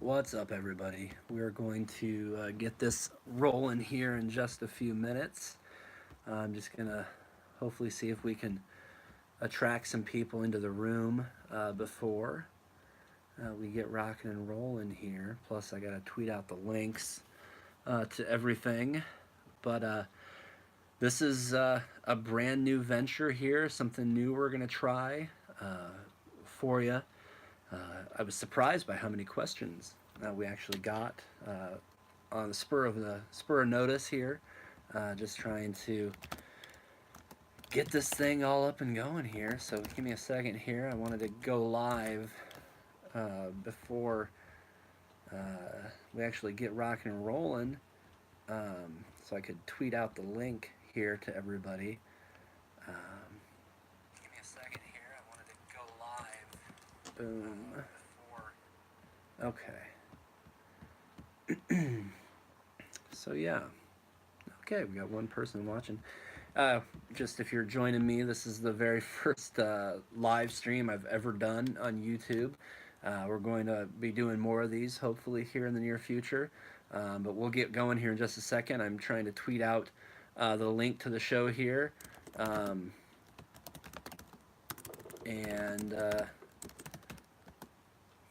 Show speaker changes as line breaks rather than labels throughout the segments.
What's up, everybody? We're going to get this rolling here in just a few minutes. I'm just going to hopefully see if we can attract some people into the room before we get rocking and rolling here. Plus, I got to tweet out the links to everything. But this is a brand new venture here, something new we're going to try for you. I was surprised by how many questions we actually got on the spur of notice here. Just trying to get this thing all up and going here. So give me a second here. I wanted to go live before we actually get rocking and rolling, so I could tweet out the link here to everybody. Give me a second here. I wanted to go live. Boom. Okay. So yeah. Okay, we got one person watching. Just if you're joining me, this is the very first live stream I've ever done on YouTube. We're going to be doing more of these hopefully here in the near future. But we'll get going here in just a second. I'm trying to tweet out the link to the show here. And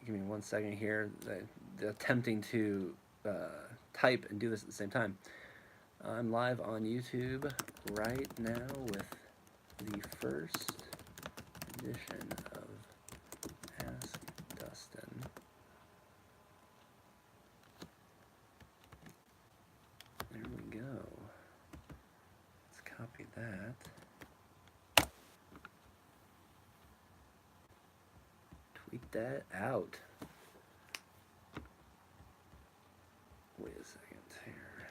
give me one second here. Attempting to type and do this at the same time. I'm live on YouTube right now with the first edition of Ask Dustin. There we go. Let's copy that. Tweet that out. Wait a second here.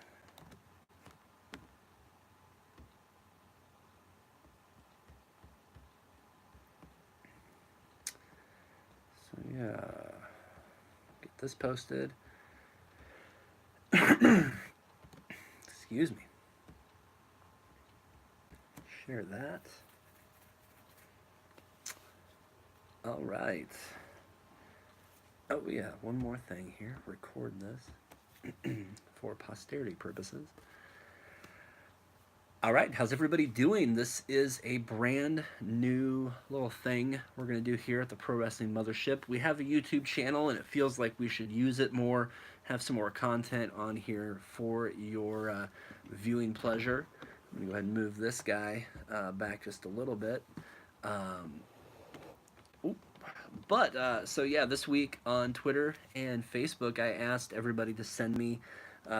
So yeah, get this posted. Excuse me. Share that. All right. Oh yeah, one more thing here. Record this for posterity purposes. All right, how's everybody doing? This is a brand new little thing we're going to do here at the Pro Wrestling Mothership. We have a YouTube channel, and it feels like we should use it more, have some more content on here for your viewing pleasure. I'm going to go ahead and move this guy back just a little bit. So yeah, this week on Twitter and Facebook, I asked everybody to send me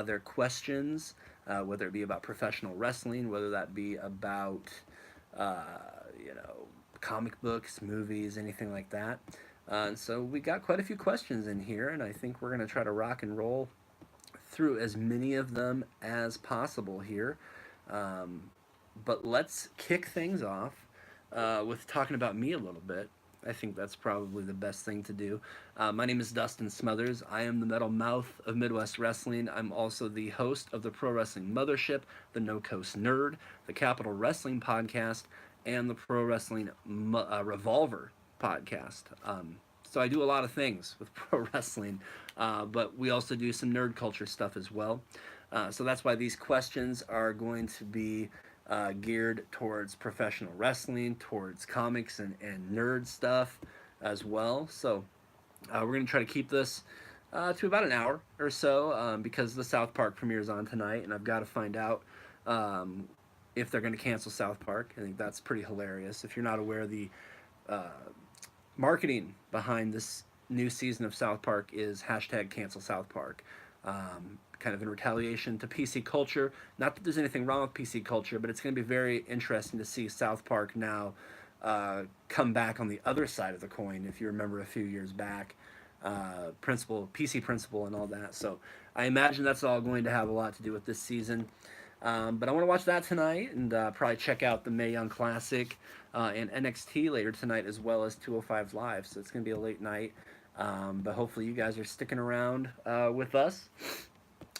their questions, whether it be about professional wrestling, whether that be about, comic books, movies, anything like that. And so we got quite a few questions in here, and I think we're going to try to rock and roll through as many of them as possible here. But let's kick things off with talking about me a little bit. I think that's probably the best thing to do. My name is Dustin Smothers. I am the Metal Mouth of Midwest Wrestling. I'm also the host of the Pro Wrestling Mothership, the No Coast Nerd, the Capital Wrestling Podcast, and the Pro Wrestling Revolver Podcast. So I do a lot of things with pro wrestling, but we also do some nerd culture stuff as well. So that's why these questions are going to be geared towards professional wrestling, towards comics and nerd stuff as well. So we're going to try to keep this to about an hour or so because the South Park premiere is on tonight, and I've got to find out if they're going to cancel South Park. I think that's pretty hilarious. If you're not aware, the marketing behind this new season of South Park is hashtag cancel South Park. Kind of in retaliation to PC culture. Not that there's anything wrong with PC culture, but it's going to be very interesting to see South Park now come back on the other side of the coin. If you remember a few years back, PC Principal and all that. So I imagine that's all going to have a lot to do with this season. But I want to watch that tonight and probably check out the Mae Young Classic and NXT later tonight, as well as 205 Live. So it's going to be a late night. But hopefully you guys are sticking around with us.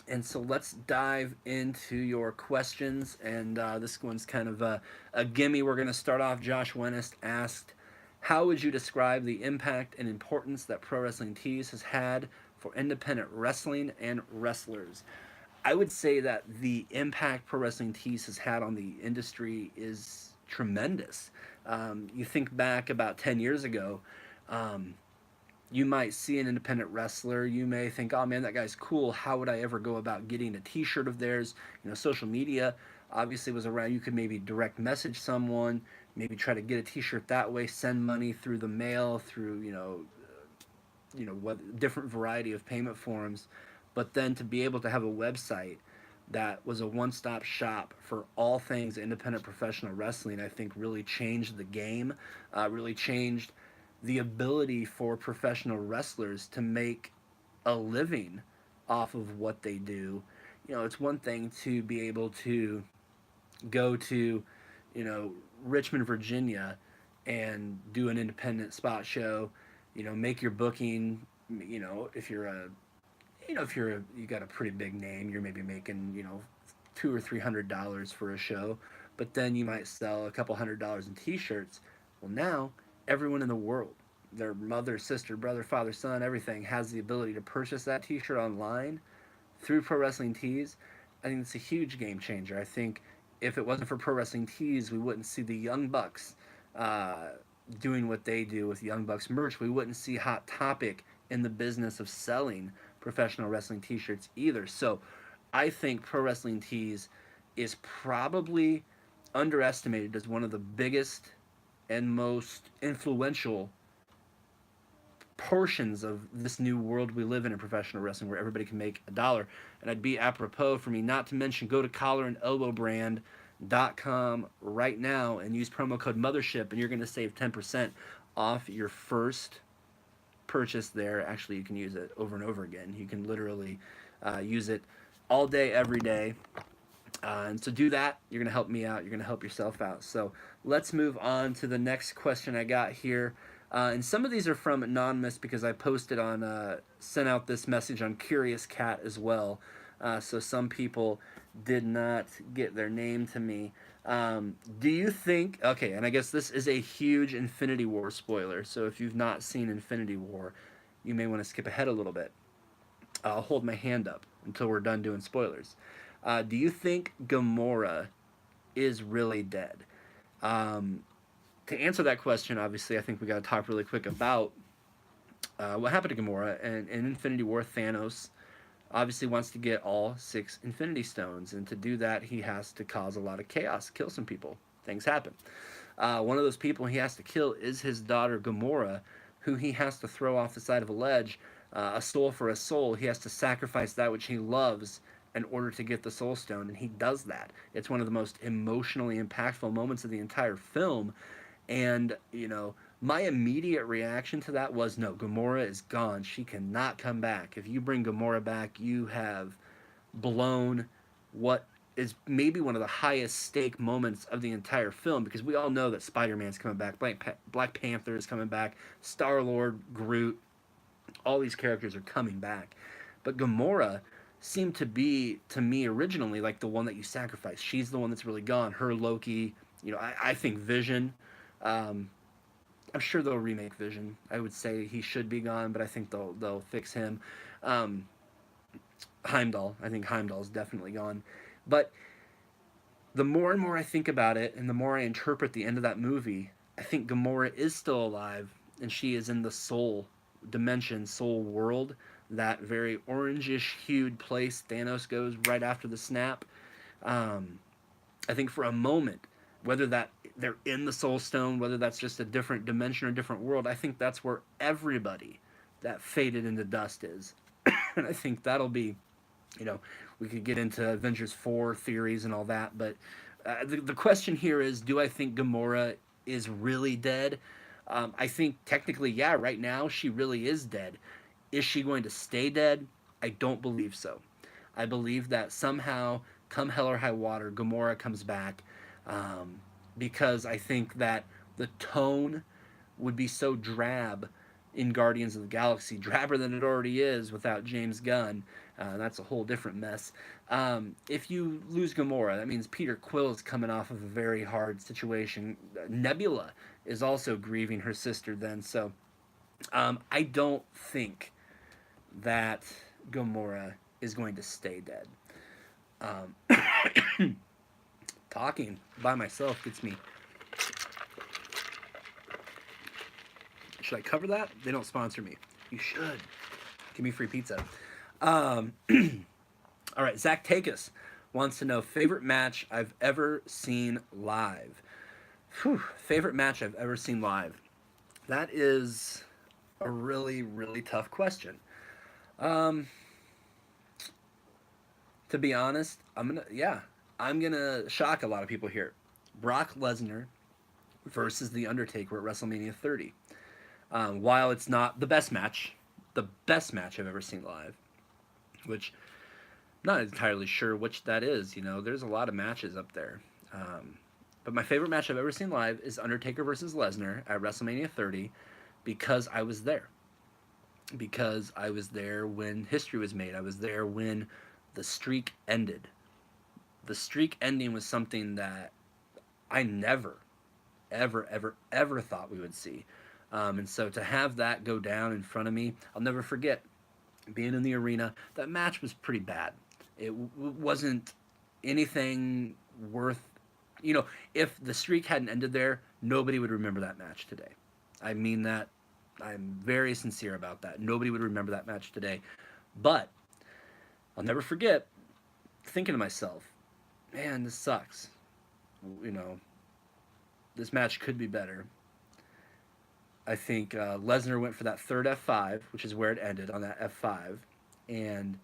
And so let's dive into your questions. And this one's kind of a gimme. We're going to start off. Josh Wennest asked, how would you describe the impact and importance that Pro Wrestling Tees has had for independent wrestling and wrestlers. I would say that the impact Pro Wrestling Tees has had on the industry is tremendous. You think back about 10 years ago, um, you might see an independent wrestler. You may think, oh man, that guy's cool. How would I ever go about getting a t shirt of theirs? Social media obviously was around. You could maybe direct message someone, maybe try to get a t shirt that way, send money through the mail, through, what different variety of payment forms. But then to be able to have a website that was a one-stop shop for all things independent professional wrestling, I think really changed the game, really changed the ability for professional wrestlers to make a living off of what they do. It's one thing to be able to go to, you know, Richmond, Virginia, and do an independent spot show. Make your booking. If you're a, if you got a pretty big name, you're maybe making $200 or $300 for a show, but then you might sell a couple $100 in T-shirts. Well, now everyone in the world, their mother, sister, brother, father, son, everything has the ability to purchase that T-shirt online through Pro Wrestling Tees. I think it's a huge game changer. I think if it wasn't for Pro Wrestling Tees, we wouldn't see the Young Bucks uh, doing what they do with Young Bucks merch. We wouldn't see Hot Topic in the business of selling professional wrestling T-shirts either. So I think Pro Wrestling Tees is probably underestimated as one of the biggest and most influential portions of this new world we live in professional wrestling, where everybody can make a dollar. And I'd be apropos for me not to mention, go to collarandelbowbrand.com right now and use promo code mothership, and you're going to save 10% off your first purchase there. Actually, you can use it over and over again. You can literally use it all day, every day. And so do that. You're going to help me out. You're going to help yourself out. So let's move on to the next question I got here. And some of these are from Anonymous, because I posted on, sent out this message on Curious Cat as well. So some people did not get their name to me. Do you think, okay, and I guess this is a huge Infinity War spoiler, so if you've not seen Infinity War, you may want to skip ahead a little bit. I'll hold my hand up until we're done doing spoilers. Do you think Gamora is really dead? To answer that question, obviously, I think we got to talk really quick about what happened to Gamora. And in Infinity War, Thanos obviously wants to get all 6 Infinity Stones, and to do that, he has to cause a lot of chaos, kill some people. Things happen. One of those people he has to kill is his daughter Gamora, who he has to throw off the side of a ledge. A soul for a soul. He has to sacrifice that which he loves in order to get the Soul Stone, and he does that. It's one of the most emotionally impactful moments of the entire film. And, my immediate reaction to that was, no, Gamora is gone. She cannot come back. If you bring Gamora back, you have blown what is maybe one of the highest stake moments of the entire film, because we all know that Spider-Man's coming back, Black Panther is coming back, Star-Lord, Groot, all these characters are coming back. But Gamora seemed to be, to me originally, like the one that you sacrifice. She's the one that's really gone. Her, Loki, I think Vision. I'm sure they'll remake Vision. I would say he should be gone, but I think they'll fix him. Heimdall. I think Heimdall's definitely gone. But the more and more I think about it, and the more I interpret the end of that movie, I think Gamora is still alive, and she is in the soul dimension, soul world, that very orangish hued place Thanos goes right after the snap. I think for a moment, whether that they're in the Soul Stone, whether that's just a different dimension or different world, I think that's where everybody that faded into dust is. And I think that'll be, we could get into Avengers 4 theories and all that, but the question here is, do I think Gamora is really dead? I think technically, yeah, right now she really is dead. Is she going to stay dead? I don't believe so. I believe that somehow, come hell or high water, Gamora comes back, because I think that the tone would be so drab in Guardians of the Galaxy, drabber than it already is without James Gunn. That's a whole different mess. If you lose Gamora, that means Peter Quill is coming off of a very hard situation. Nebula is also grieving her sister then. So I don't think that Gamora is going to stay dead. Um, Talking by myself gets me. Should I cover that? They don't sponsor me. You should. Give me free pizza. Um, all right, Zach Takis wants to know favorite match I've ever seen live. Whew, favorite match I've ever seen live. That is a really, really tough question. Um, to be honest, I'm gonna shock a lot of people here. Brock Lesnar versus The Undertaker at WrestleMania 30. While it's not the best match I've ever seen live, which I'm not entirely sure which that is. There's a lot of matches up there. Um, but my favorite match I've ever seen live is Undertaker versus Lesnar at WrestleMania 30 because I was there. Because I was there when history was made. I was there when the streak ended. The streak ending was something that I never, ever, ever, ever thought we would see. And so to have that go down in front of me, I'll never forget being in the arena. That match was pretty bad. It wasn't anything worth, if the streak hadn't ended there, nobody would remember that match today. I mean that. I'm very sincere about that. Nobody would remember that match today. But I'll never forget thinking to myself, man, this sucks. You know, this match could be better. I think Lesnar went for that third F5, which is where it ended on that F5. And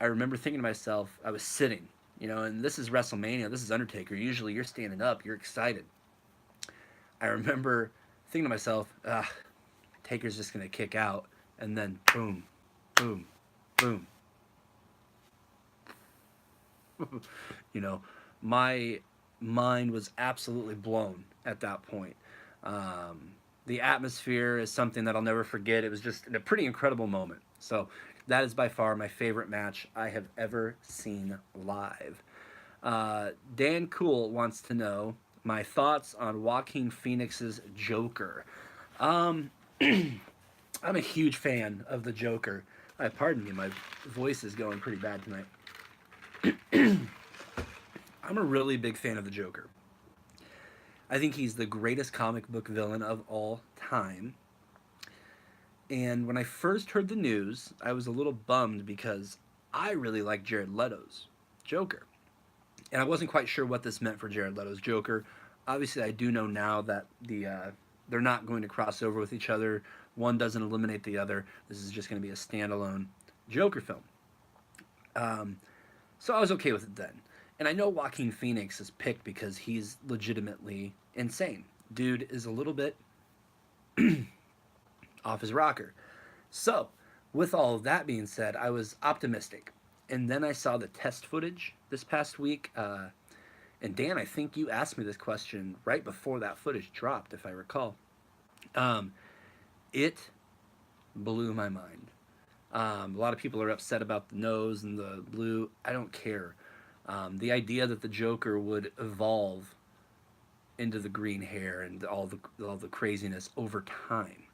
I remember thinking to myself, I was sitting, and this is WrestleMania, this is Undertaker. Usually you're standing up, you're excited. I remember thinking to myself, Taker's just going to kick out. And then boom, boom, boom. My mind was absolutely blown at that point. The atmosphere is something that I'll never forget. It was just a pretty incredible moment. So that is by far my favorite match I have ever seen live. Dan Cool wants to know my thoughts on Joaquin Phoenix's Joker. Um, I'm a huge fan of the Joker. Pardon me, my voice is going pretty bad tonight. I'm a really big fan of the Joker. I think he's the greatest comic book villain of all time. And when I first heard the news, I was a little bummed because I really like Jared Leto's Joker. And I wasn't quite sure what this meant for Jared Leto's Joker. Obviously, I do know now that they're not going to cross over with each other. One doesn't eliminate the other. This is just going to be a standalone Joker film. So I was okay with it then. And I know Joaquin Phoenix is picked because he's legitimately insane. Dude is a little bit off his rocker. So, with all of that being said, I was optimistic. And then I saw the test footage this past week. And Dan, I think you asked me this question right before that footage dropped, if I recall. It blew my mind. A lot of people are upset about the nose and the blue. I don't care. The idea that the Joker would evolve into the green hair and all the craziness over time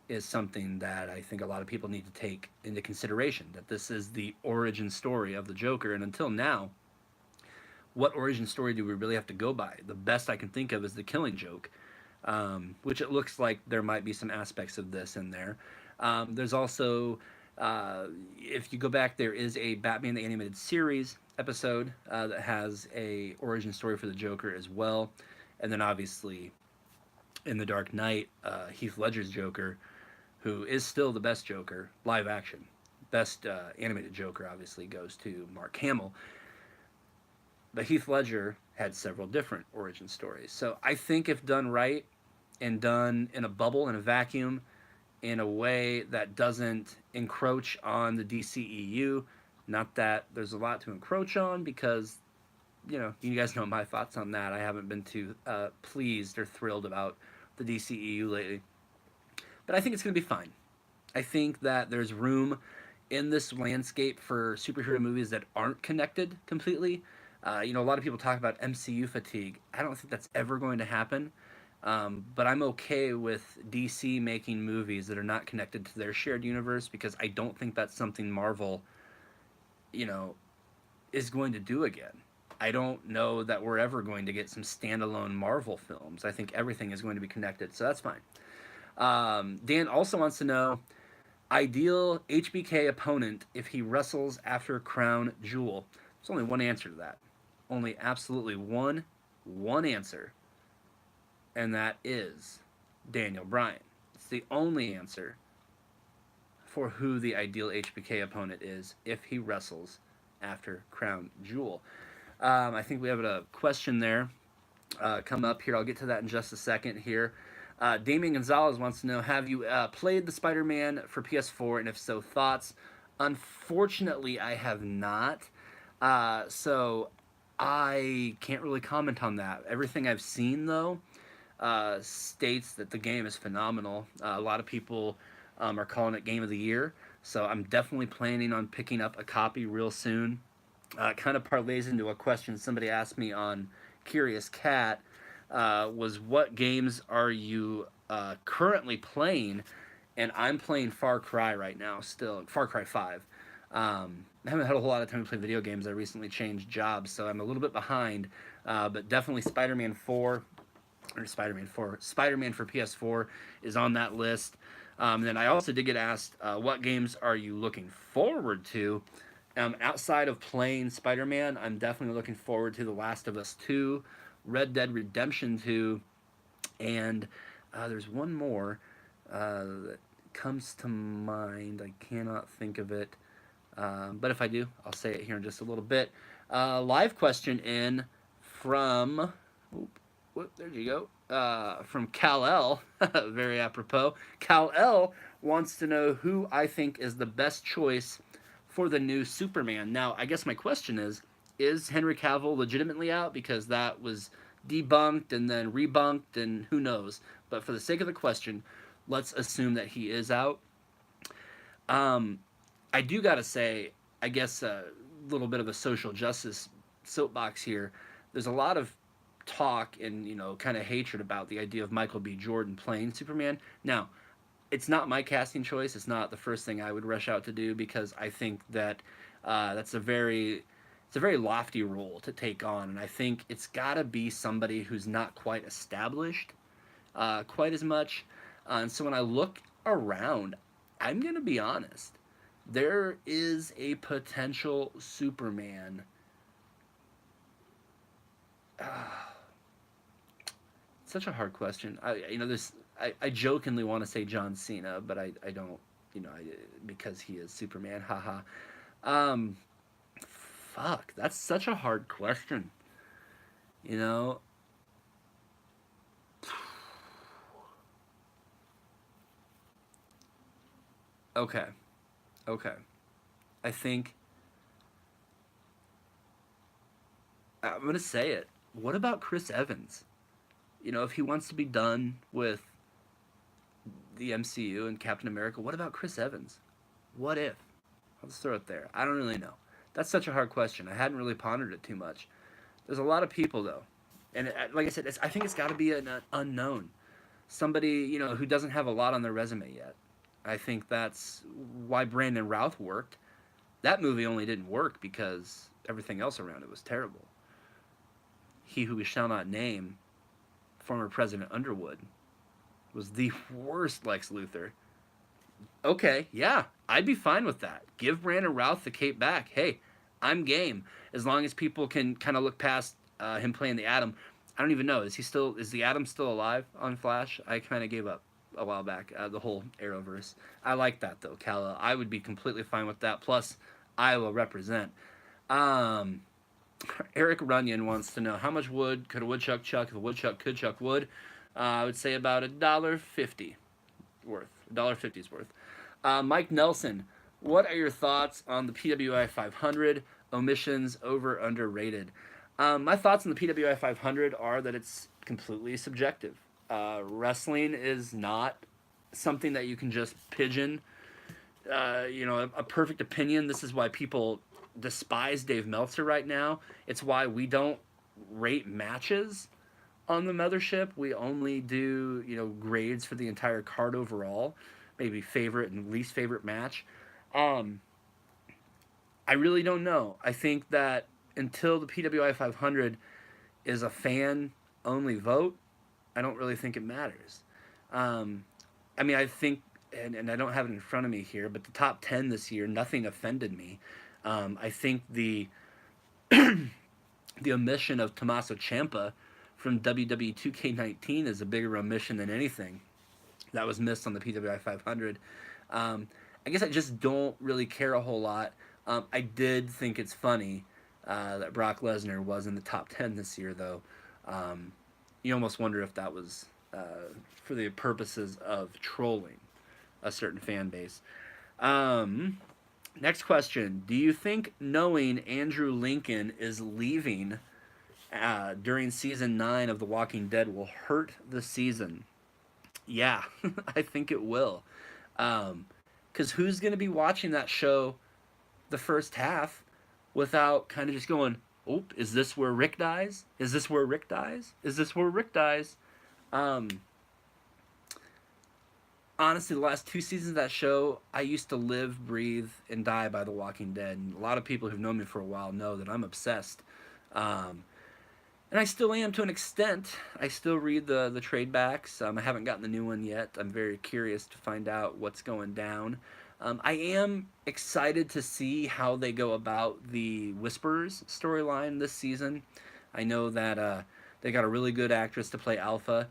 is something that I think a lot of people need to take into consideration. That this is the origin story of the Joker, and until now, what origin story do we really have to go by? The best I can think of is the Killing Joke, which it looks like there might be some aspects of this in there. There's also, if you go back, there is a Batman the Animated Series episode that has a origin story for the Joker as well. And then obviously in The Dark Knight, Heath Ledger's Joker, who is still the best Joker, live action. Best animated Joker obviously goes to Mark Hamill. But Heath Ledger had several different origin stories. So I think if done right and done in a bubble, in a vacuum, in a way that doesn't encroach on the DCEU, not that there's a lot to encroach on because, you guys know my thoughts on that. I haven't been too pleased or thrilled about the DCEU lately. But I think it's going to be fine. I think that there's room in this landscape for superhero movies that aren't connected completely. A lot of people talk about MCU fatigue. I don't think that's ever going to happen. But I'm okay with DC making movies that are not connected to their shared universe because I don't think that's something Marvel, you know, is going to do again. I don't know that we're ever going to get some standalone Marvel films. I think everything is going to be connected, so that's fine. Dan also wants to know ideal HBK opponent if he wrestles after Crown Jewel. There's only one answer to that. Only absolutely one answer, and that is Daniel Bryan. It's the only answer for who the ideal HBK opponent is if he wrestles after Crown Jewel. I think we have a question there come up here. I'll get to that in just a second here. Damian Gonzalez wants to know, have you played the Spider-Man for PS4, and if so, thoughts? Unfortunately, I have not. So I can't really comment on that. Everything I've seen, though, states that the game is phenomenal. A lot of people are calling it Game of the Year, so I'm definitely planning on picking up a copy real soon. Kind of parlays into a question somebody asked me on Curious Cat, was what games are you currently playing? And I'm playing Far Cry right now, still Far Cry 5. I haven't had a whole lot of time to play video games. I recently changed jobs, so I'm a little bit behind. But definitely Spider-Man 4, or Spider-Man 4, Spider-Man for PS4 is on that list. Then I also did get asked, what games are you looking forward to? Outside of playing Spider-Man, I'm definitely looking forward to The Last of Us 2, Red Dead Redemption 2, and there's one more that comes to mind. I cannot think of it, but if I do, I'll say it here in just a little bit. Live question in from, there you go, from Kal-El, very apropos. Kal-El wants to know who I think is the best choice for the new Superman. Now, I guess my question is Henry Cavill legitimately out? Because that was debunked and then rebunked, and who knows. But for the sake of the question, let's assume that he is out. I do gotta say, I guess a little bit of a social justice soapbox here. There's a lot of talk and kind of hatred about the idea of Michael B. Jordan playing Superman. Now, it's not my casting choice. It's not the first thing I would rush out to do because I think that that's a very lofty role to take on, and I think it's got to be somebody who's not quite established quite as much. And so when I look around, I'm gonna be honest. There is a potential Superman. Such a hard question. I jokingly want to say John Cena, but I don't, because he is Superman, haha. Fuck, that's such a hard question. You know, okay, okay. I think I'm gonna say it. What about Chris Evans? If he wants to be done with the MCU and Captain America, what about Chris Evans? What if? I'll just throw it there. I don't really know. That's such a hard question. I hadn't really pondered it too much. There's a lot of people though, and like I said, I think it's got to be an unknown, somebody who doesn't have a lot on their resume yet. I think that's why Brandon Routh worked. That movie only didn't work because everything else around it was terrible. He Who We Shall Not Name, former President Underwood, was the worst Lex Luthor. Okay, yeah, I'd be fine with that. Give Brandon Routh the cape back. Hey, I'm game. As long as people can kind of look past him playing the Atom. I don't even know. Is the Atom still alive on Flash? I kind of gave up a while back, the whole Arrowverse. I like that, though, Kal-El. I would be completely fine with that. Plus, Iowa represent. Eric Runyon wants to know, how much wood could a woodchuck chuck if a woodchuck could chuck wood? I would say about $1.50 worth. $1.50 worth. Mike Nelson, what are your thoughts on the PWI 500? Omissions over underrated? My thoughts on the PWI 500 are that it's completely subjective. Wrestling is not something that you can just pigeon. A perfect opinion. This is why people despise Dave Meltzer right now. It's why we don't rate matches on the mothership. We only do, grades for the entire card overall, maybe favorite and least favorite match. Um, I really don't know. I think that until the PWI 500 is a fan only vote, I don't really think it matters. Um, I mean, I think, and I don't have it in front of me here, but the top 10 this year, nothing offended me. I think the omission of Tommaso Ciampa from WWE 2K19 is a bigger omission than anything that was missed on the PWI 500. Um, I guess I just don't really care a whole lot. I did think it's funny that Brock Lesnar was in the top 10 this year, though. Um, you almost wonder if that was for the purposes of trolling a certain fan base. Um, Next question. Do you think knowing Andrew Lincoln is leaving during season 9 of The Walking Dead will hurt the season? Yeah, I think it will. Because who's going to be watching that show the first half without kind of just going, oh, is this where Rick dies? Is this where Rick dies? Is this where Rick dies? Um, Honestly, the last 2 seasons of that show, I used to live, breathe, and die by The Walking Dead. And a lot of people who've known me for a while know that I'm obsessed. Um, and I still am to an extent. I still read the trade backs. I haven't gotten the new one yet. I'm very curious to find out what's going down. I am excited to see how they go about the Whisperers storyline this season. I know that they got a really good actress to play Alpha.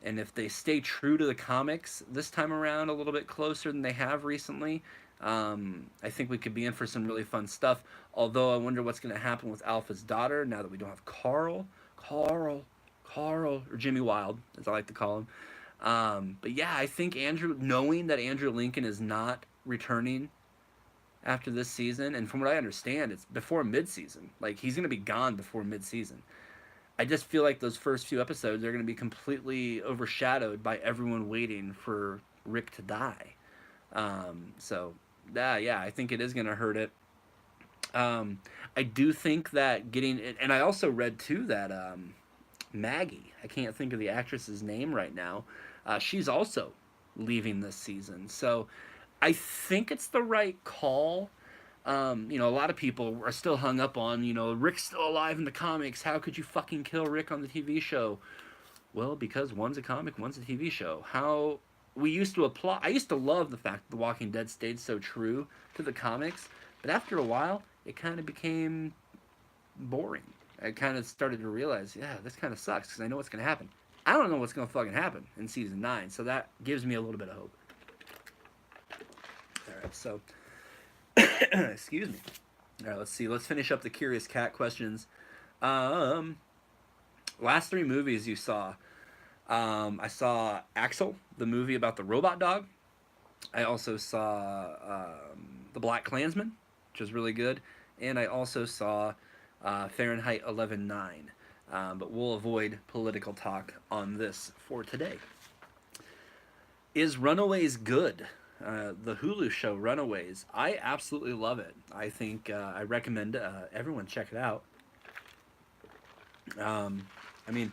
And if they stay true to the comics this time around a little bit closer than they have recently, I think we could be in for some really fun stuff. Although I wonder what's going to happen with Alpha's daughter now that we don't have Carl, or Jimmy Wild, as I like to call him. But yeah, I think knowing that Andrew Lincoln is not returning after this season, and from what I understand, it's before midseason. Like, he's going to be gone before midseason. I just feel like those first few episodes are going to be completely overshadowed by everyone waiting for Rick to die. Yeah, I think it is going to hurt it. I do think that and I also read too that Maggie, I can't think of the actress's name right now, she's also leaving this season. So I think it's the right call. A lot of people are still hung up on, Rick's still alive in the comics. How could you fucking kill Rick on the TV show? Well, because one's a comic, one's a TV show. I used to love the fact that The Walking Dead stayed so true to the comics, but after a while, it kind of became boring. I kind of started to realize, yeah, this kind of sucks because I know what's going to happen. I don't know what's going to fucking happen in season 9, so that gives me a little bit of hope. All right, so excuse me. All right, let's see. Let's finish up the Curious Cat questions. Last 3 movies you saw. I saw Axel, the movie about the robot dog. I also saw The Black Klansman, which was really good. And I also saw Fahrenheit 11/9. But we'll avoid political talk on this for today. Is Runaways good? The Hulu show Runaways. I absolutely love it. I think I recommend everyone check it out. I mean,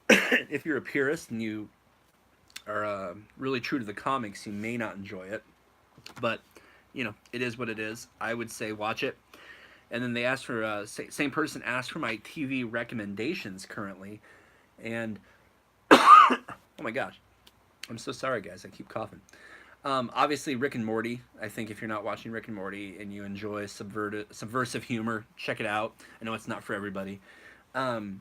if you're a purist and you are really true to the comics, you may not enjoy it. But, it is what it is. I would say watch it. And then they asked for, same person asked for my TV recommendations currently. And, oh my gosh. I'm so sorry, guys. I keep coughing. Obviously, Rick and Morty. I think if you're not watching Rick and Morty and you enjoy subversive humor, check it out. I know it's not for everybody. And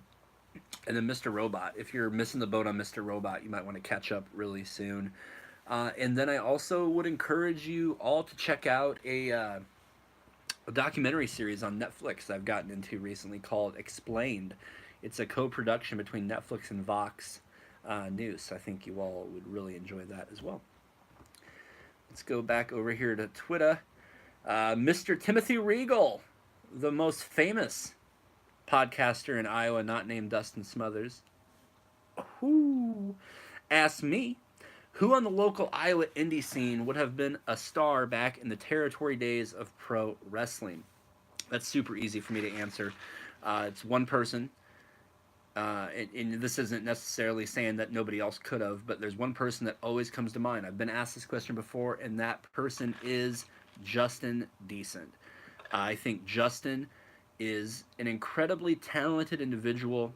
then Mr. Robot. If you're missing the boat on Mr. Robot, you might want to catch up really soon. And then I also would encourage you all to check out a documentary series on Netflix I've gotten into recently called Explained. It's a co-production between Netflix and Vox News. So I think you all would really enjoy that as well. Let's go back over here to Twitter. Mr. Timothy Regal, the most famous podcaster in Iowa, not named Dustin Smothers, asked me, who on the local Iowa indie scene would have been a star back in the territory days of pro wrestling? That's super easy for me to answer. It's one person. and this isn't necessarily saying that nobody else could have, but there's one person that always comes to mind. I've been asked this question before, and that person is Justin Decent. I think Justin is an incredibly talented individual.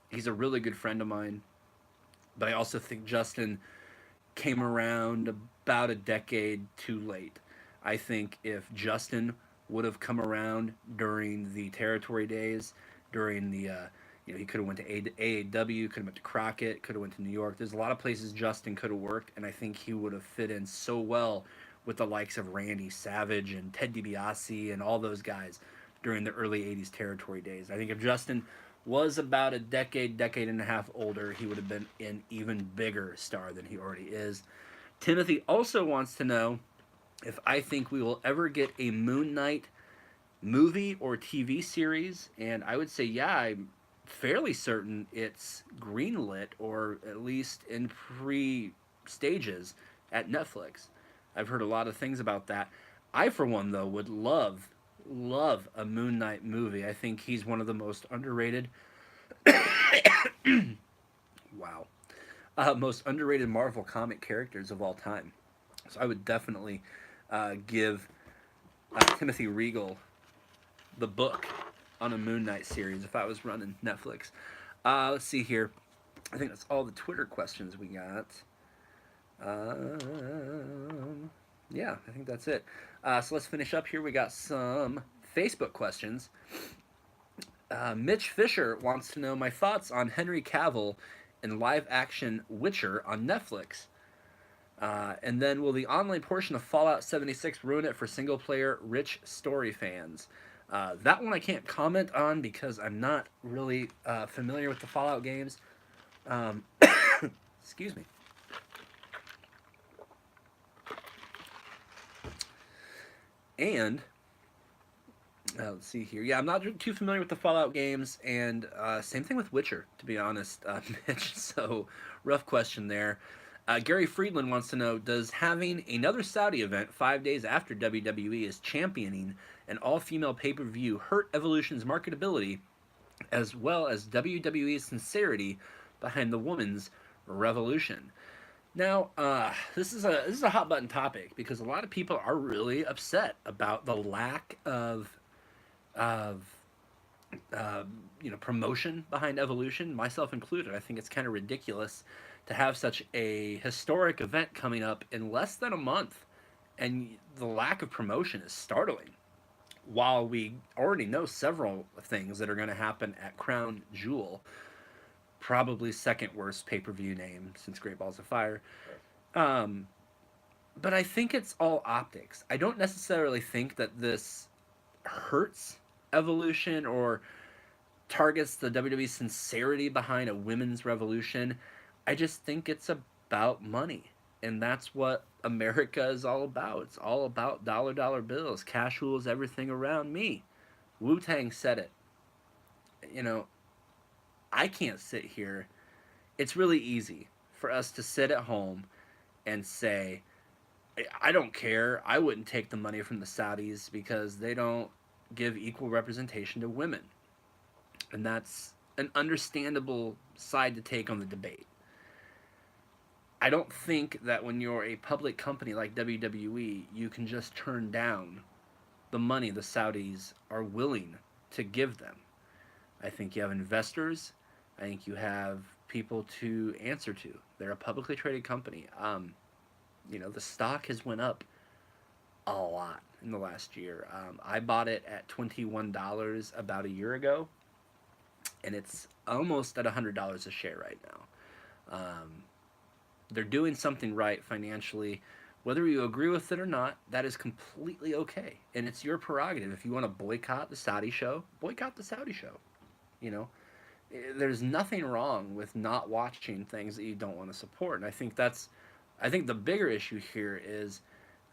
He's a really good friend of mine, but I also think Justin came around about a decade too late. I think if Justin would have come around during the territory days, during the he could have went to AAW, could have went to Crockett, could have went to New York. There's a lot of places Justin could have worked, and I think he would have fit in so well with the likes of Randy Savage and Ted DiBiase and all those guys during the early '80s territory days. I think if Justin was about a decade and a half older, he would have been an even bigger star than he already is. Timothy also wants to know if I think we will ever get a Moon Knight movie or TV series, and I would say, yeah, I'm fairly certain it's greenlit or at least in pre stages at Netflix. I've heard a lot of things about that. I, for one, though, would love a Moon Knight movie. I think he's one of the most underrated. Wow. Most underrated Marvel comic characters of all time. So I would definitely give Timothy Regal the book on a Moon Knight series if I was running Netflix. Let's see here. I think that's all the Twitter questions we got. Yeah, I think that's it. So let's finish up here. We got some Facebook questions. Mitch Fisher wants to know my thoughts on Henry Cavill in live-action Witcher on Netflix. And then, will the online portion of Fallout 76 ruin it for single-player rich story fans? That one I can't comment on because I'm not really familiar with the Fallout games. Excuse me. And let's see here. Yeah, I'm not too familiar with the Fallout games, and same thing with Witcher, to be honest, Mitch. So, rough question there. Gary Friedland wants to know, does having another Saudi event 5 days after WWE is championing an all-female pay-per-view hurt Evolution's marketability, as well as WWE's sincerity behind the women's revolution? Now, this is a hot button topic because a lot of people are really upset about the lack of promotion behind Evolution, myself included. I think it's kind of ridiculous to have such a historic event coming up in less than a month, and the lack of promotion is startling. While we already know several things that are going to happen at Crown Jewel, probably second worst pay-per-view name since Great Balls of Fire. But I think it's all optics. I don't necessarily think that this hurts Evolution or targets the WWE sincerity behind a women's revolution. I just think it's about money. And that's what America is all about. It's all about dollar bills. Cash rules everything around me. Wu-Tang said it. I can't sit here. It's really easy for us to sit at home and say, I don't care. I wouldn't take the money from the Saudis because they don't give equal representation to women. And that's an understandable side to take on the debate. I don't think that when you're a public company like WWE, you can just turn down the money the Saudis are willing to give them. I think you have investors. I think you have people to answer to. They're a publicly traded company. The stock has went up a lot in the last year. I bought it at $21 about a year ago, and it's almost at $100 a share right now. They're doing something right financially. Whether you agree with it or not, that is completely okay. And it's your prerogative. If you want to boycott the Saudi show, boycott the Saudi show. There's nothing wrong with not watching things that you don't want to support. And I think the bigger issue here is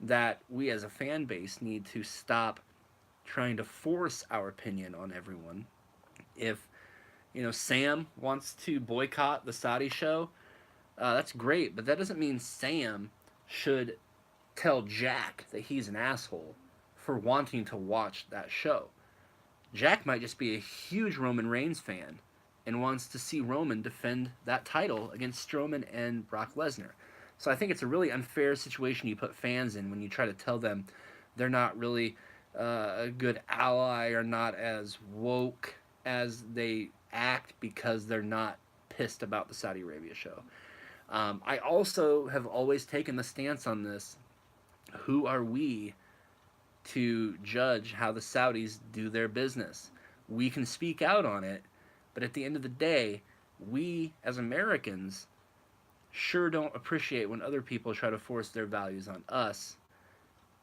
that we as a fan base need to stop trying to force our opinion on everyone. If, Sam wants to boycott the Saudi show, that's great, but that doesn't mean Sam should tell Jack that he's an asshole for wanting to watch that show. Jack might just be a huge Roman Reigns fan, and wants to see Roman defend that title against Strowman and Brock Lesnar. So I think it's a really unfair situation you put fans in when you try to tell them they're not really a good ally or not as woke as they act because they're not pissed about the Saudi Arabia show. I also have always taken the stance on this. Who are we to judge how the Saudis do their business? We can speak out on it, but at the end of the day, we as Americans sure don't appreciate when other people try to force their values on us.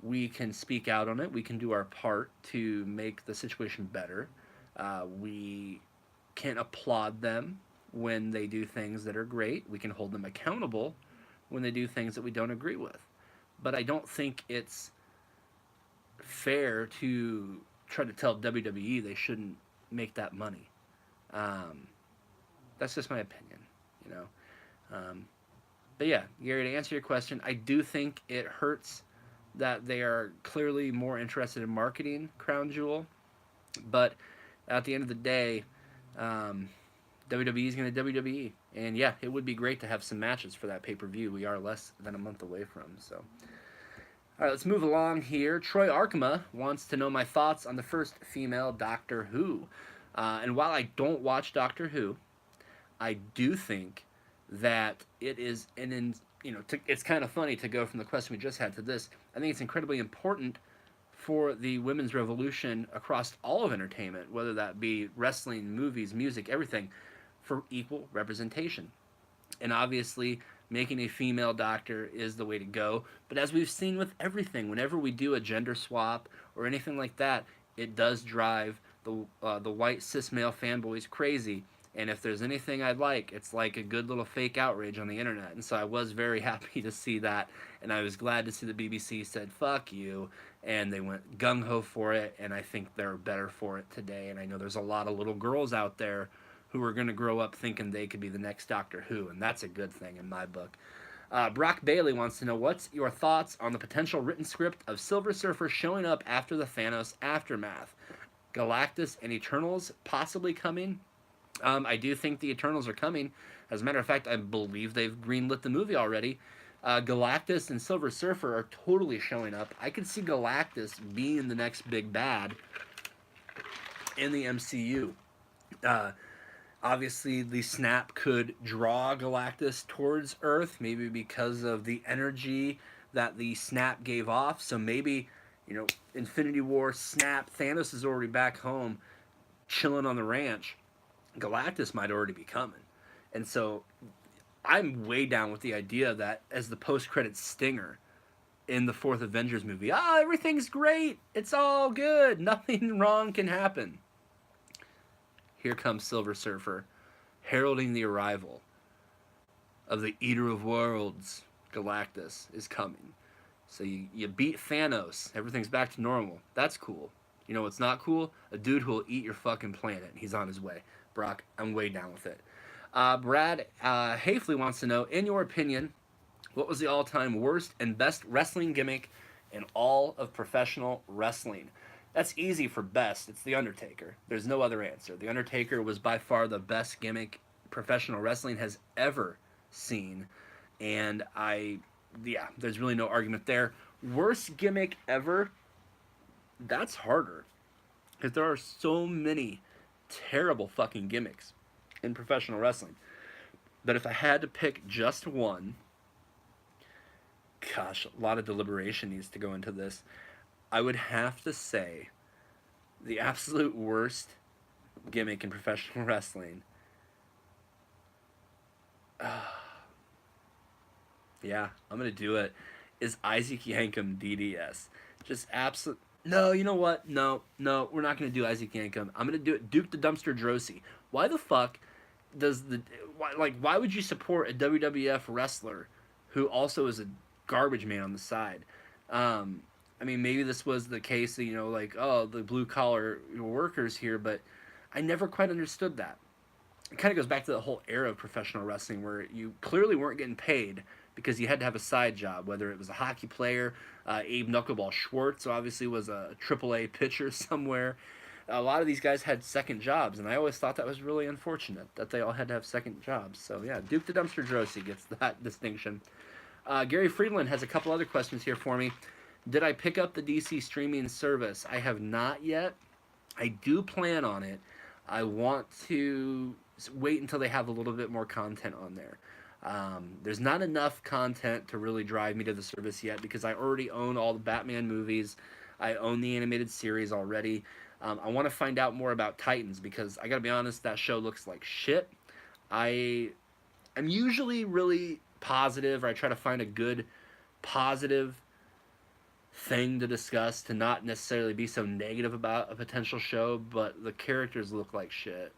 We can speak out on it. We can do our part to make the situation better. We can applaud them when they do things that are great. We can hold them accountable when they do things that we don't agree with. But I don't think it's fair to try to tell WWE they shouldn't make that money. That's just my opinion, you know. But yeah, Gary, to answer your question, I do think it hurts that they are clearly more interested in marketing Crown Jewel. But at the end of the day, WWE is going to WWE. And yeah, it would be great to have some matches for that pay-per-view. We are less than a month away from, so. All right, let's move along here. Troy Arkema wants to know my thoughts on the first female Doctor Who. And while I don't watch Doctor Who, I do think that it is it's kind of funny to go from the question we just had to this. I think it's incredibly important for the women's revolution across all of entertainment, whether that be wrestling, movies, music, everything, for equal representation. And obviously, making a female doctor is the way to go. But as we've seen with everything, whenever we do a gender swap or anything like that, it does drive the white cis male fanboys crazy. And if there's anything I'd like, it's like a good little fake outrage on the internet. And so I was very happy to see that. And I was glad to see the BBC said, fuck you. And they went gung-ho for it. And I think they're better for it today. And I know there's a lot of little girls out there who are going to grow up thinking they could be the next Doctor Who. And that's a good thing in my book. Brock Bailey wants to know, what's your thoughts on the potential written script of Silver Surfer showing up after the Thanos aftermath? Galactus and Eternals possibly coming? I do think the Eternals are coming. As a matter of fact, I believe they've greenlit the movie already. Galactus and Silver Surfer are totally showing up. I could see Galactus being the next big bad in the MCU. Obviously, the snap could draw Galactus towards Earth, maybe because of the energy that the snap gave off. So maybe, Infinity War snap, Thanos is already back home, chilling on the ranch. Galactus might already be coming. And so I'm way down with the idea that as the post-credits stinger in the fourth Avengers movie, everything's great, it's all good, nothing wrong can happen. Here comes Silver Surfer, heralding the arrival of the Eater of Worlds. Galactus is coming. So you beat Thanos, everything's back to normal. That's cool. You know what's not cool? A dude who will eat your fucking planet. He's on his way. Brock, I'm way down with it. Brad Hafley wants to know, in your opinion, what was the all-time worst and best wrestling gimmick in all of professional wrestling? That's easy for best. It's The Undertaker. There's no other answer. The Undertaker was by far the best gimmick professional wrestling has ever seen. And there's really no argument there. Worst gimmick ever? That's harder. Because there are so many terrible fucking gimmicks in professional wrestling. But if I had to pick just one, gosh, a lot of deliberation needs to go into this. I would have to say the absolute worst gimmick in professional wrestling. Yeah, I'm going to do it. Is Isaac Yankem DDS. Just absolute. No, you know what? No, we're not going to do Isaac Yankem. I'm going to do it Duke the Dumpster Drosy. Why the fuck why would you support a WWF wrestler who also is a garbage man on the side? I mean, maybe this was the case, the blue-collar workers here, but I never quite understood that. It kind of goes back to the whole era of professional wrestling where you clearly weren't getting paid because you had to have a side job, whether it was a hockey player. Abe Knuckleball Schwartz obviously was a AAA pitcher somewhere. a lot of these guys had second jobs, and I always thought that was really unfortunate that they all had to have second jobs. So yeah, Duke the Dumpster Drosy gets that distinction. Gary Friedland has a couple other questions here for me. Did I pick up the DC streaming service? I have not yet. I do plan on it. I want to wait until they have a little bit more content on there. There's not enough content to really drive me to the service yet because I already own all the Batman movies. I own the animated series already. I want to find out more about Titans because I gotta be honest, that show looks like shit. I'm usually really positive, or I try to find a good positive thing to discuss to not necessarily be so negative about a potential show, but the characters look like shit,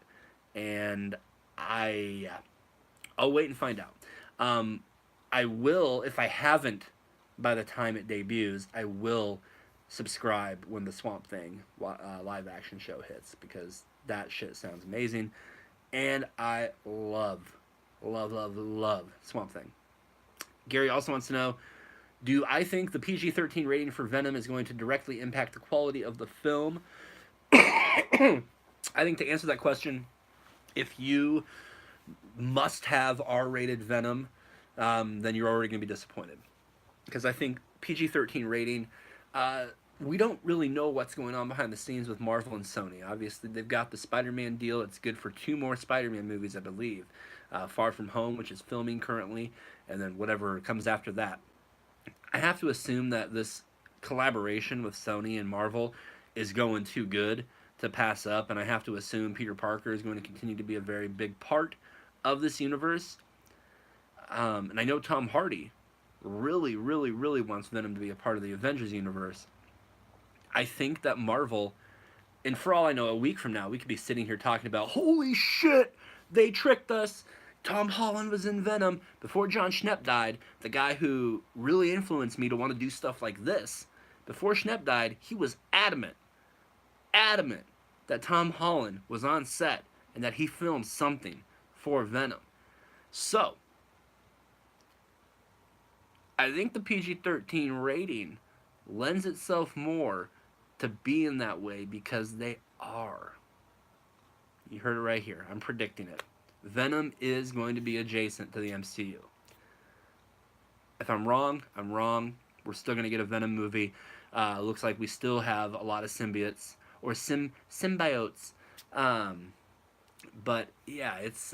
and yeah, I'll wait and find out. I will, if I haven't by the time it debuts, I will subscribe when the Swamp Thing live action show hits because that shit sounds amazing, and I love Swamp Thing. Gary also wants to know, do I think the PG-13 rating for Venom is going to directly impact the quality of the film? I think to answer that question, if you must have R-rated Venom, then you're already going to be disappointed. Because I think PG-13 rating, we don't really know what's going on behind the scenes with Marvel and Sony. Obviously, they've got the Spider-Man deal. It's good for 2 more Spider-Man movies, I believe. Far From Home, which is filming currently, and then whatever comes after that. I have to assume that this collaboration with Sony and Marvel is going too good to pass up, and I have to assume Peter Parker is going to continue to be a very big part of this universe. And I know Tom Hardy really wants Venom to be a part of the Avengers universe. I think that Marvel, and for all I know, a week from now, we could be sitting here talking about, holy shit, they tricked us. Tom Holland was in Venom before John Schnepp died, the guy who really influenced me to want to do stuff like this. Before Schnepp died, he was adamant that Tom Holland was on set and that he filmed something for Venom. So, I think the PG-13 rating lends itself more to being that way because they are. You heard it right here. I'm predicting it. Venom is going to be adjacent to the MCU. If I'm wrong, I'm wrong. We're still going to get a Venom movie. Looks like we still have a lot of symbiotes or symbiotes. But yeah, it's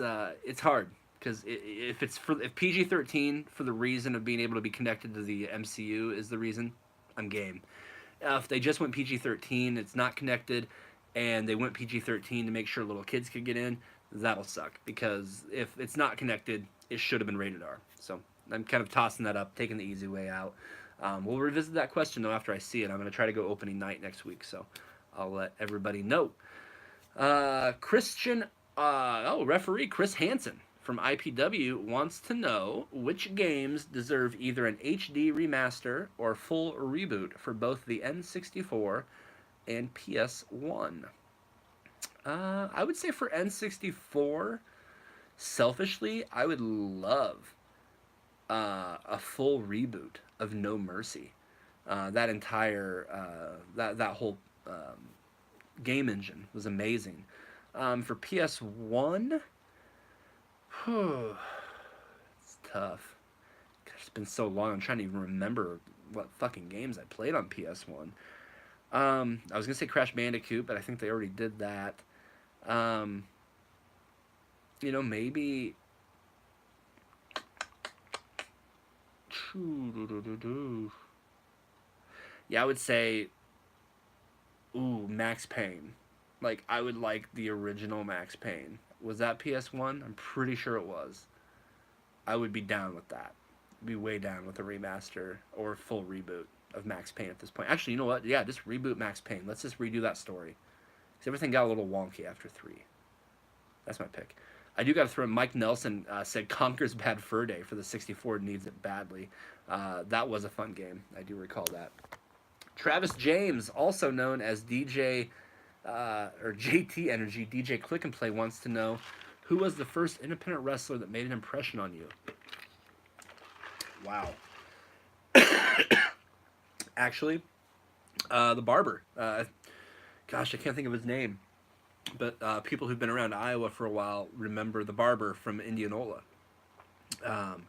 hard because if PG-13 for the reason of being able to be connected to the MCU is the reason, I'm game. If they just went PG-13, it's not connected, and they went PG-13 to make sure little kids could get in, that'll suck. Because if it's not connected, it should have been rated R. So I'm kind of tossing that up, taking the easy way out. We'll revisit that question, though, after I see it. I'm going to try to go opening night next week, so I'll let everybody know. Referee Chris Hansen from IPW wants to know which games deserve either an HD remaster or full reboot for both the N64 and PS1. I would say for N64, selfishly, I would love a full reboot of No Mercy. That entire that whole game engine was amazing. For PS1, it's tough. Gosh, it's been so long. I'm trying to even remember what fucking games I played on PS1. I was gonna say Crash Bandicoot, but I think they already did that. Maybe. Yeah, I would say, Max Payne. Like, I would like the original Max Payne. Was that PS1? I'm pretty sure it was. I would be down with that. Be way down with a remaster or full reboot of Max Payne at this point. Actually, you know what? Yeah, just reboot Max Payne. Let's just redo that story. Because everything got a little wonky after 3. That's my pick. I do got to throw in, Mike Nelson said Conker's Bad Fur Day for the 64 needs it badly. That was a fun game. I do recall that. Travis James, also known as DJ or JT Energy, DJ Click and Play, wants to know who was the first independent wrestler that made an impression on you. Wow. Actually, the Barber. gosh, I can't think of his name, but people who've been around Iowa for a while remember the barber from Indianola. Um,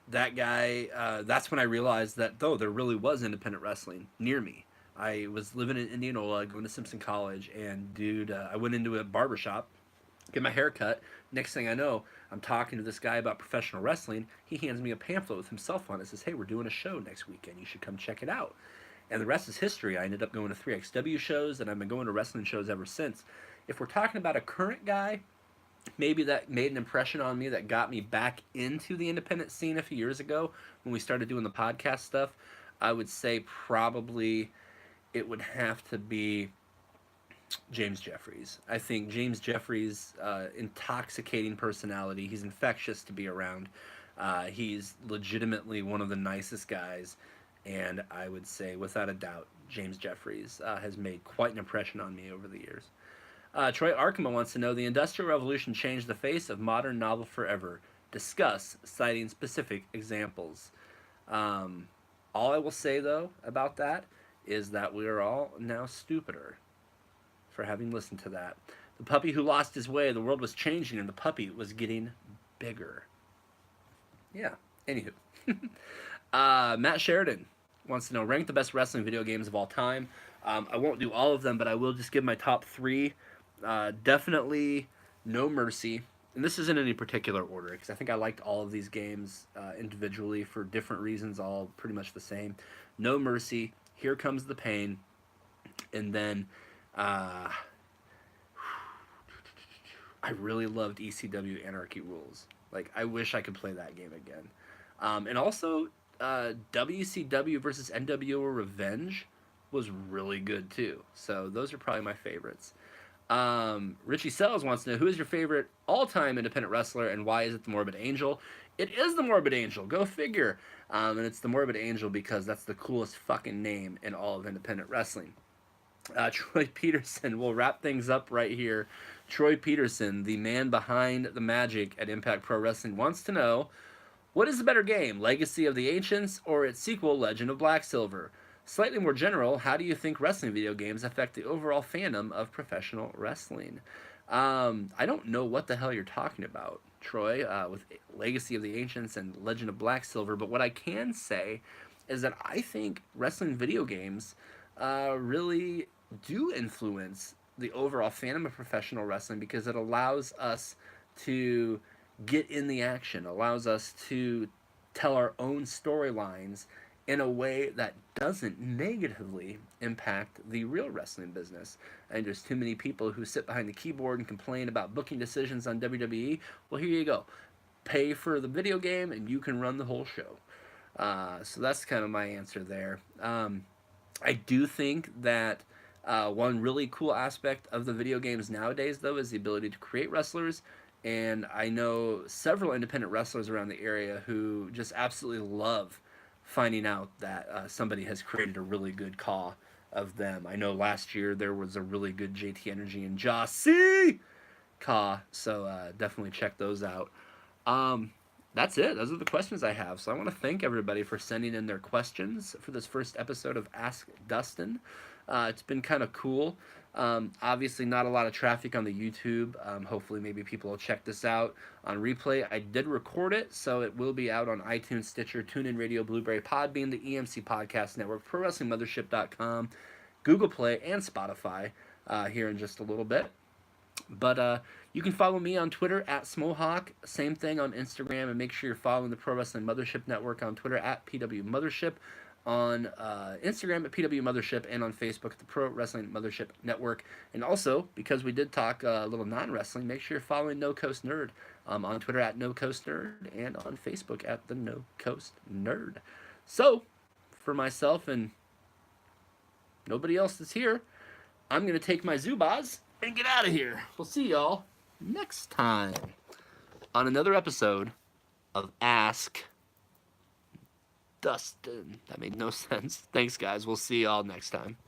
that guy, that's when I realized that, though, there really was independent wrestling near me. I was living in Indianola, going to Simpson College, and dude, I went into a barber shop, get my hair cut. Next thing I know, I'm talking to this guy about professional wrestling. He hands me a pamphlet with himself on it. Says, "Hey, we're doing a show next weekend. You should come check it out." And the rest is history. I ended up going to 3XW shows, and I've been going to wrestling shows ever since. If we're talking about a current guy, maybe that made an impression on me that got me back into the independent scene a few years ago when we started doing the podcast stuff, I would say probably it would have to be James Jeffries. I think James Jeffries' intoxicating personality, he's infectious to be around. He's legitimately one of the nicest guys, and I would say, without a doubt, James Jeffries has made quite an impression on me over the years. Troy Arkema wants to know, the Industrial Revolution changed the face of modern novel forever. Discuss, citing specific examples. All I will say, though, about that is that we are all now stupider for having listened to that. The puppy who lost his way, the world was changing, and the puppy was getting bigger. Yeah, anywho. Matt Sheridan wants to know, rank the best wrestling video games of all time. I won't do all of them, but I will just give my top three. Definitely No Mercy. And this isn't in any particular order, because I think I liked all of these games individually for different reasons, all pretty much the same. No Mercy, Here Comes the Pain, and then I really loved ECW Anarchy Rules. Like, I wish I could play that game again. And also, WCW versus NWO Revenge was really good too. So those are probably my favorites. Richie Sells wants to know, who is your favorite all-time independent wrestler and why is it the Morbid Angel? It is the Morbid Angel. Go figure. And it's the Morbid Angel because that's the coolest fucking name in all of independent wrestling. Troy Peterson, we'll wrap things up right here. Troy Peterson, the man behind the magic at Impact Pro Wrestling, wants to know, what is the better game, Legacy of the Ancients or its sequel, Legend of Black Silver? Slightly more general, how do you think wrestling video games affect the overall fandom of professional wrestling? I don't know what the hell you're talking about, Troy, with Legacy of the Ancients and Legend of Black Silver, but what I can say is that I think wrestling video games really do influence the overall fandom of professional wrestling because it allows us to get in the action, allows us to tell our own storylines in a way that doesn't negatively impact the real wrestling business. And there's too many people who sit behind the keyboard and complain about booking decisions on WWE. Well, here you go. Pay for the video game and you can run the whole show. So that's kind of my answer there. I do think that one really cool aspect of the video games nowadays, though, is the ability to create wrestlers. And I know several independent wrestlers around the area who just absolutely love finding out that somebody has created a really good CAW of them. I know last year there was a really good JT Energy and Jossie CAW, so definitely check those out. That's it. Those are the questions I have. So I want to thank everybody for sending in their questions for this first episode of Ask Dustin. It's been kind of cool. Obviously not a lot of traffic on the YouTube. Hopefully maybe people will check this out on replay. I did record it, so it will be out on iTunes, Stitcher, TuneIn Radio, Blueberry, Podbean, the EMC Podcast Network, ProWrestlingMothership.com, Google Play, and Spotify here in just a little bit. But you can follow me on Twitter at Smohawk. Same thing on Instagram, and make sure you're following the Pro Wrestling Mothership Network on Twitter at PW Mothership, on Instagram at PW Mothership, and on Facebook at the Pro Wrestling Mothership Network. And also, because we did talk a little non-wrestling, make sure you're following No Coast Nerd on Twitter at No Coast Nerd and on Facebook at the No Coast Nerd. So, for myself and nobody else that's here, I'm going to take my Zubaz and get out of here. We'll see y'all next time on another episode of Ask Dustin. That made no sense. Thanks, guys. We'll see y'all next time.